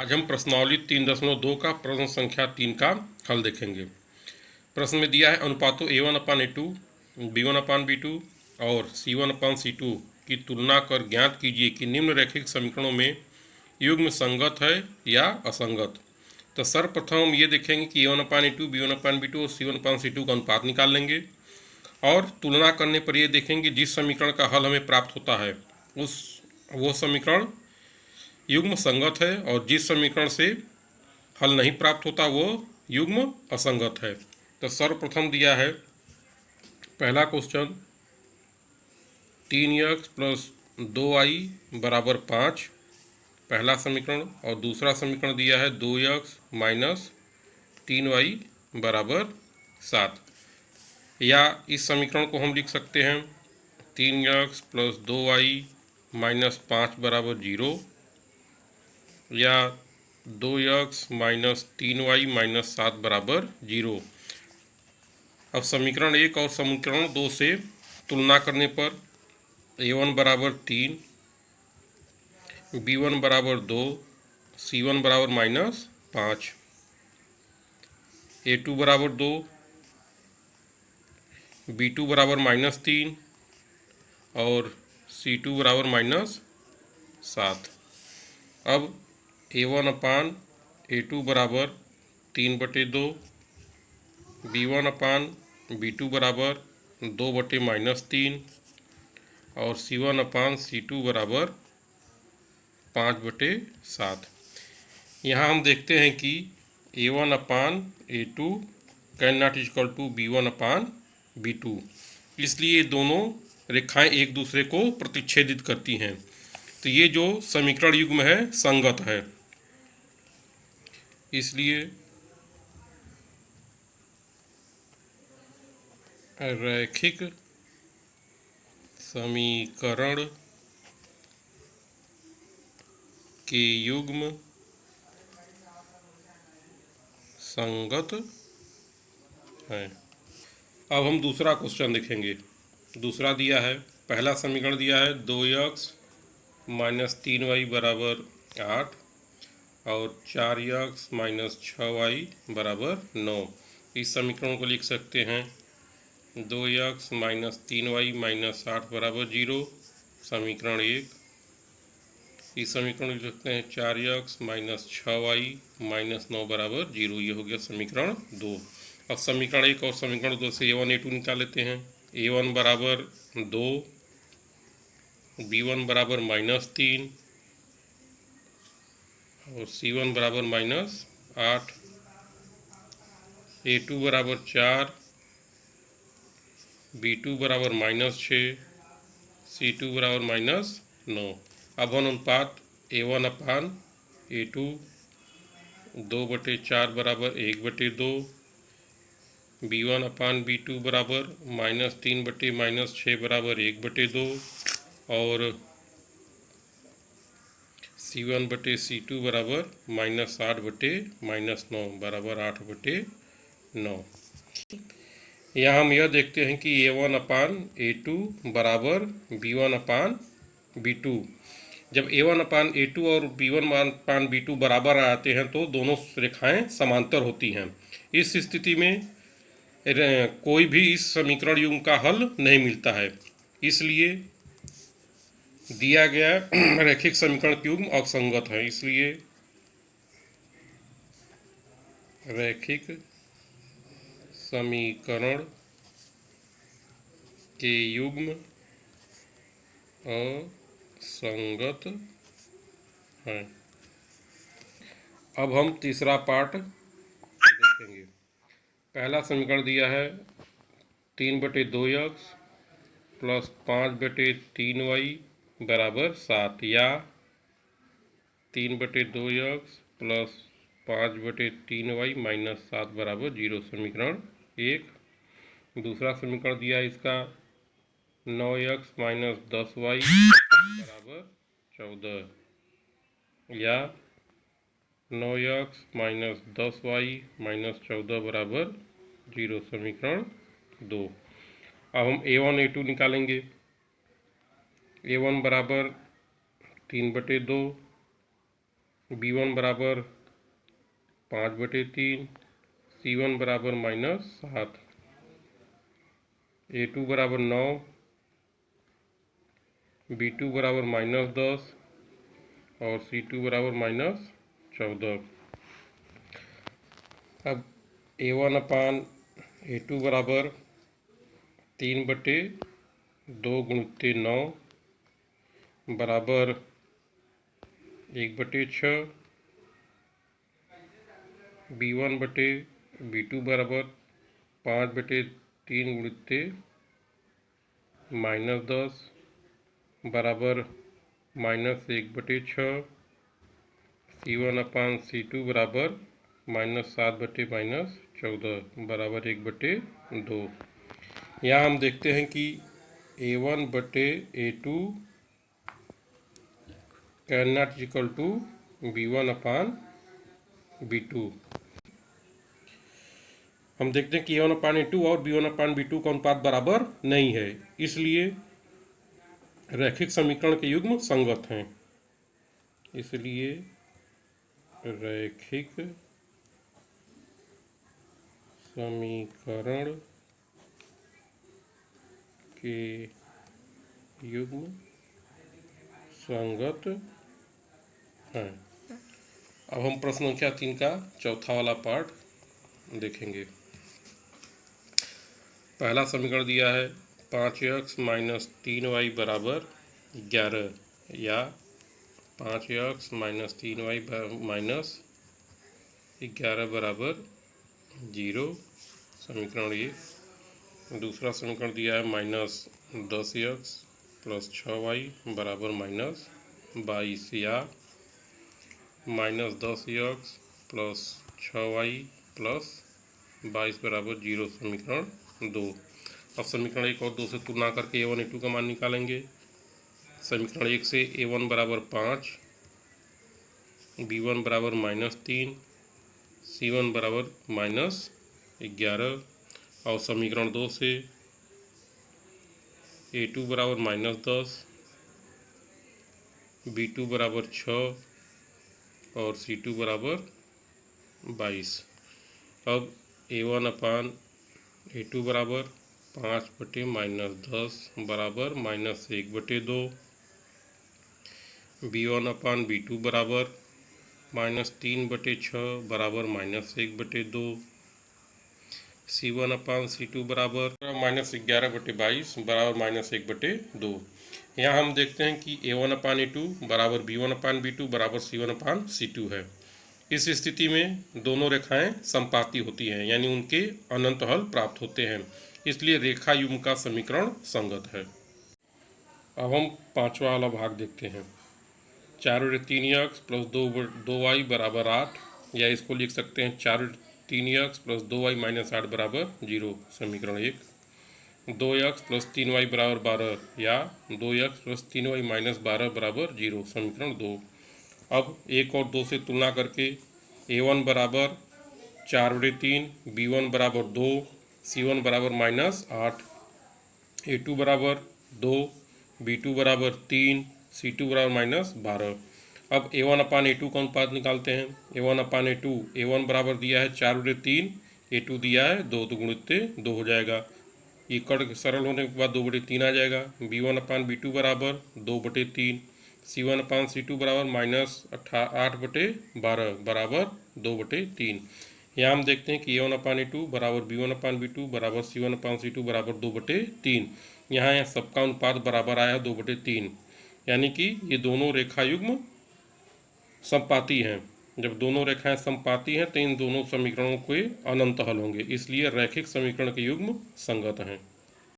आज हम प्रश्नावली 3.2 का प्रश्न संख्या 3 का हल देखेंगे। प्रश्न में दिया है अनुपातों A1/A2, B1/B2 और C1/C2 की तुलना कर ज्ञात कीजिए कि निम्न रैखिक समीकरणों में युग्म संगत है या असंगत। तो सर्वप्रथम हम ये देखेंगे कि A1/A2, B1/B2 और C1/C2 का अनुपात निकाल लेंगे और तुलना करने पर ये देखेंगे जिस समीकरण का हल हमें प्राप्त होता है वो समीकरण युग्म संगत है और जिस समीकरण से हल नहीं प्राप्त होता वो युग्म असंगत है। तो सर्वप्रथम दिया है पहला क्वेश्चन 3x प्लस 2y बराबर 5, पहला समीकरण, और दूसरा समीकरण दिया है 2x माइनस 3y बराबर 7। या इस समीकरण को हम लिख सकते हैं 3x प्लस 2y माइनस 5 बराबर 0, या 2x माइनस 3y माइनस 7 बराबर 0। अब समीकरण 1 और समीकरण 2 से तुलना करने पर A1 बराबर 3, B1 बराबर 2, C1 बराबर माइनस 5, A2 बराबर 2, B2 बराबर माइनस 3 और C2 बराबर माइनस 7। अब A1/A2 बराबर 3/2, B1/B2 बराबर 2/-3 और C1/C2 बराबर 5/7। यहाँ हम देखते हैं कि A1/A2 can not equal to B1/B2, इसलिए दोनों रेखाएं एक दूसरे को प्रतिच्छेदित करती हैं। तो ये जो समीकरण युग्म है संगत है, इसलिए रैखिक समीकरण के युग्म संगत है। अब हम दूसरा क्वेश्चन देखेंगे। दूसरा दिया है, पहला समीकरण दिया है 2x माइनस 3y बराबर 8 और 4x माइनस 6y बराबर 9। इस समीकरण को लिख सकते हैं 2x माइनस 3y माइनस 8 बराबर 0, समीकरण 1। इस समीकरण को लिख सकते हैं 4x माइनस 6y माइनस 9 बराबर 0। ये हो गया समीकरण 2। अब समीकरण 1 और समीकरण 2 से A1/A2 निकाल लेते हैं। A1 बराबर 2, B1 बराबर माइनस 3 और C1 बराबर माइनस 8, A2 बराबर 4, B2 बराबर माइनस 6, C2 बराबर माइनस 9। अब अनुपात A1/A2 2/4 बराबर 1/2, B1/B2 बराबर माइनस 3/-6 बराबर 1/2 और C1/C2 बराबर माइनस 8/-9 बराबर 8/9। यहाँ हम यह देखते हैं कि A1/A2 बराबर B1/B2। जब A1/A2 और B1/B2 बराबर आते हैं तो दोनों रेखाएं समांतर होती हैं। इस स्थिति में कोई भी इस समीकरण युग्म का हल नहीं मिलता है, इसलिए दिया गया रैखिक समीकरण युग्म असंगत है। इसलिए रैखिक समीकरण के युग्म असंगत हैं। अब हम तीसरा पार्ट देखेंगे। पहला समीकरण दिया है 3/2x प्लस 5/3y बराबर 7, या 3/2x प्लस 5/3y माइनस 7 बराबर 0, समीकरण 1। दूसरा समीकरण दिया है इसका 9x माइनस 10y बराबर 14, या 9x माइनस 10y माइनस 14 बराबर 0, समीकरण 2। अब हम A1/A2 निकालेंगे। A1 बराबर 3/2, B1 बराबर 5/3, C1 बराबर -7, A2 बराबर 9, B2 बराबर -10 और C2 बराबर -14। अब A1 अपान A2 बराबर 3/2 गुणित 9 बराबर 1/6। B1/B2 बराबर 5/3 गुणित -10 बराबर -1/6। C1 अपान C2 बराबर -7/14 बराबर 1/2। यहाँ हम देखते हैं कि A1/A2 can not equal to B1 upon B2। हम देखते हैं कि A1 अपान A2 और B1 अपान B2 का अनुपात बराबर नहीं है, इसलिए रैखिक समीकरण के युग्म संगत हैं। इसलिए रैखिक समीकरण के युग्म संगत हैं। अब हम प्रश्न संख्या 3 का चौथा वाला पार्ट देखेंगे। पहला समीकरण दिया है 5x - 3y बराबर 11 या 5x - 3y - 11 बराबर 0, समीकरण ये। दूसरा समीकरण दिया है -10x + 6y बराबर -22 या -10x + 6y + 22 बराबर 0, समीकरण 2। अब समीकरण 1 और 2 से तुलना करके A1 A2 का मान निकालेंगे। समीकरण 1 से A1 बराबर 5, B1 बराबर -3, C1 बराबर -11 और समीकरण 2 से A2 बराबर -10, B2 बराबर 6 और C2 बराबर 22। अब A1 अपान A2 बराबर 5/-10 बराबर -1/2। B1 अपान B2 बराबर -3/6 बराबर -1/2। C1 अपान C2 बराबर -11/22 बराबर -1/2। यहाँ हम देखते हैं कि A1 अपान A2 बराबर B1 अपान B2 बराबर C1 अपान C2 है। इस स्थिति में दोनों रेखाएं समपाती होती हैं, यानी उनके अनंत हल प्राप्त होते हैं, इसलिए रेखा युग्म का समीकरण संगत है। अब हम पांचवा वाला भाग देखते हैं। 4/3x + 2y बराबर 8, या इसको लिख सकते हैं 4/3x + 2y - 8 बराबर 0, समीकरण 1। 2x + 3y बराबर 12 या 2x + 3y - 12 बराबर 0, समीकरण 2। अब 1 और 2 से तुलना करके A1 बराबर 4/3, B1 बराबर 2, C1 बराबर -8, A2 बराबर 2, B2 बराबर 3, C2 बराबर -12। अब A1 अपान A2 का अनुपात निकालते हैं। A1 अपान A2, A1 बराबर दिया है 4/3, A2 दिया है 2, तो गुणित 2 हो जाएगा। ये कट सरल होने के बाद 2/3 आ जाएगा। B1 अपान B2 बराबर 2/3, C1 अपान C2 बराबर -8/12 बराबर 2/3। यहाँ हम देखते हैं कि A1 अपान A2 बराबर B1 अपान B2 बराबर C1 अपान C2 बराबर 2/3। यहाँ सबका अनुपात बराबर आया है 2/3, यानी कि ये दोनों रेखा युग्म समपाती हैं। जब दोनों रेखाएं समपाती हैं तो इन दोनों समीकरणों के अनंत हल होंगे, इसलिए रैखिक समीकरण के युग्म संगत हैं।